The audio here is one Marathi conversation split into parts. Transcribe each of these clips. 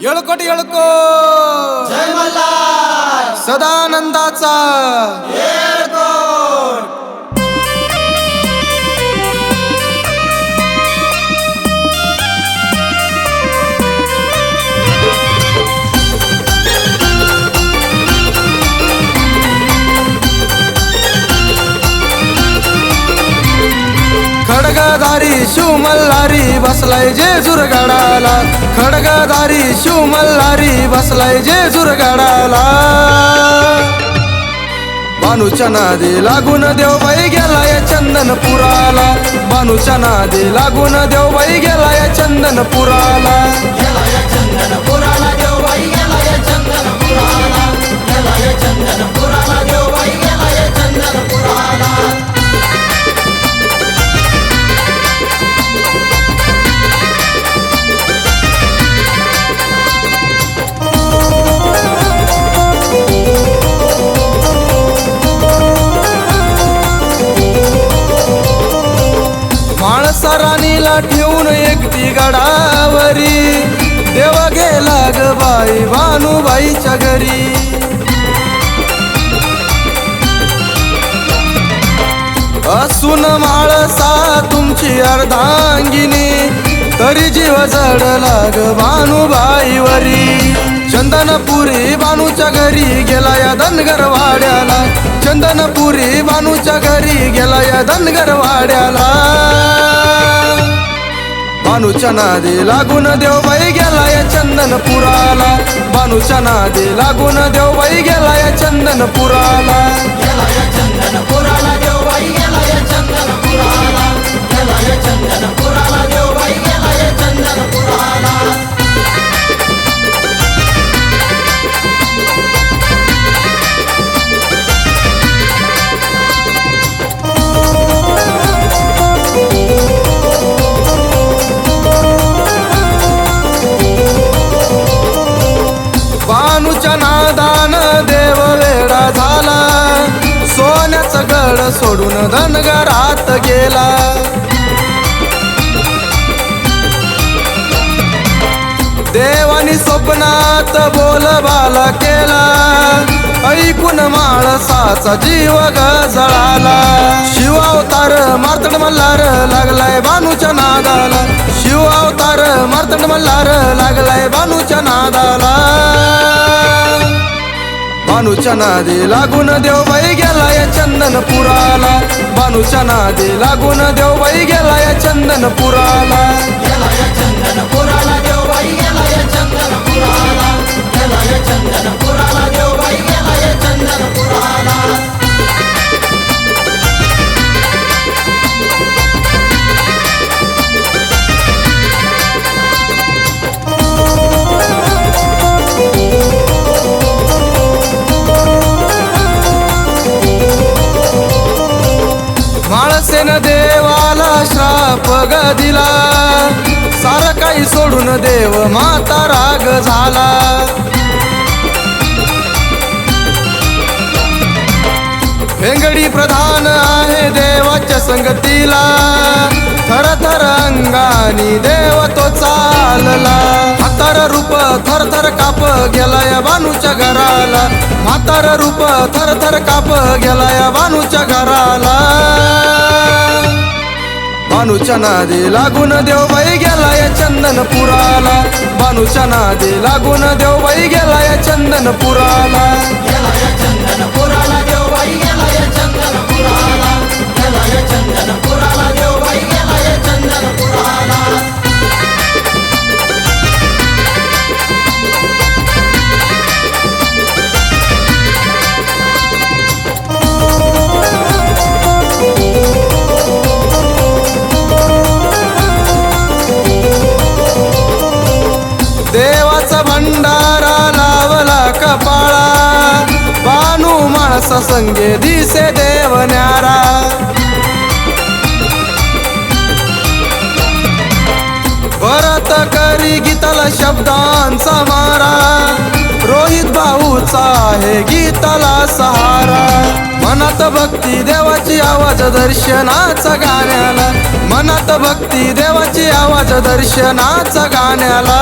येळकोट येळको जय मल्हार सदानंदाचा येळकोट खडगधारी शिवमल्हारी बसलाय जेजूर गडाला, खडगधारी शिवमल्हारी बसलाय जेजूर गडाला। बानूच्या नादी लागून देवबाई गेलाय चंदनपुराला, बानूच्या नादी लागून देवबाई गेलाय चंदनपुराला। गेलाय चंदनपुराला देवबाई गेलाय चंदनपुराला, गेलाय चंदनपुराला देवबाई गेलाय चंदनपुराला। माळसराणीला ठेवून एकटी गडावरी, देव गेला ग बाई भानुबाईच्या घरी। असून माळसा तुमची अर्धांगिनी, तरी जीव जडला ग भानुबाईवरी। चंदनपुरी बानूच्या घरी गेला या धनगर वाड्याला, चंदनपुरी बानूच्या घरी गेला या धनगर वाड्याला। बानूच्या नादी लागून देवबाई गेलाय चंदनपुराला, बानूच्या नादी लागून देवबाई गेलाय चंदनपुराला। गेलाय चंदनपुराला देवबाई गेलाय चंदनपुराला, गेलाय चंदनपुराला देवबाई गेलाय चंदनपुराला। बानूच्या नादान देव वेडा झाला, सोन्याचं गड सोडून धनगरात गेला। देवानी स्वप्नात बोलबाला केला, ऐकून माळसाचा जीव गजळाला। शिव अवतार मार्तंड मल्हार लागलाय बानूच्या नादाला, शिव अवतार मार्तंड मल्हार लागलाय बानूच्या नादाला। बानूच्या नादी लागून देवबाई गेलाय चंदनपुराला, बानूच्या नादी लागून देवबाई गेलाय चंदनपुराला। गेलाय चंदनपुराला देवबाई गेलाय चंदनपुराला, गेलाय चंदनपुराला देवबाई गेलाय चंदनपुराला। माळसेन देवाला श्राप ग दिला, सारं काही सोडून देव माता राग झाला। भेंगडी प्रधान आहे देवाच्या संगतीला, थर थर अंगानी देव तो चालला। म्हातार रूप थर थर काप गेलाय बानूच्या घराला, म्हातार रूप थर थर काप गेलाय बानूच्या घराला। बानूच्या नादी लागून देवबाई गेलाय चंदनपुराला, बानूच्या नादी लागून देवबाई गेलाय चंदनपुराला। गेलाय चंदनपुराला देवबाई गेलाय चंदनपुराला, गेलाय चंदनपुराला देवबाई गेलाय चंदनपुराला। देवाचा भंडारा लावला कपाळा, बानू माणसा संगे दिसे देव न्यारा। भरत करी गीताला शब्दांचा मारा, रोहित भाऊचा आहे गीताला सहारा। मनात भक्ती देवाची आवाज दर्शनाचा गाण्याला, मनात भक्ती देवाची आवाज दर्शनाचा गाण्याला।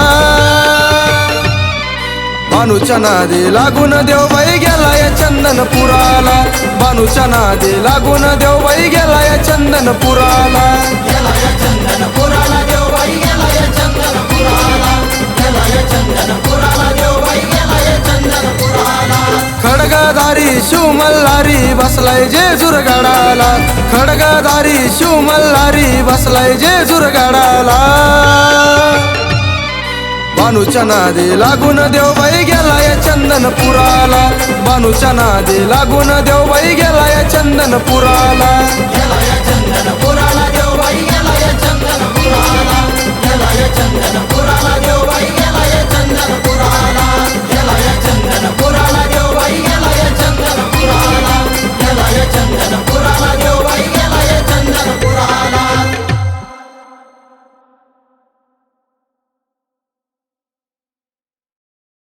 बानूच्या नादी लागून देवबाई गेलाय चंदनपुराला बानूच्या नादी लागून देवबाई गेलाय चंदनपुराला गेलाय चंदनपुराला देवबाई गेलाय चंदनपुराला गेलाय चंदनपुराला देवबाई गेलाय चंदनपुराला खडगधारी शिवमल्हारी बसलाय जेजूर गडाला खडगधारी शिवमल्हारी बसलाय जेजूर गडाला बानूच्या नादी लागून देवबाई गेलाय चंदनपुराला बानूच्या नादी लागून देवबाई गेलाय चंदनपुराला गेलाय चंदनपुराला देवबाई गेलाय चंदनपुराला गेलाय चंदनपुराला देव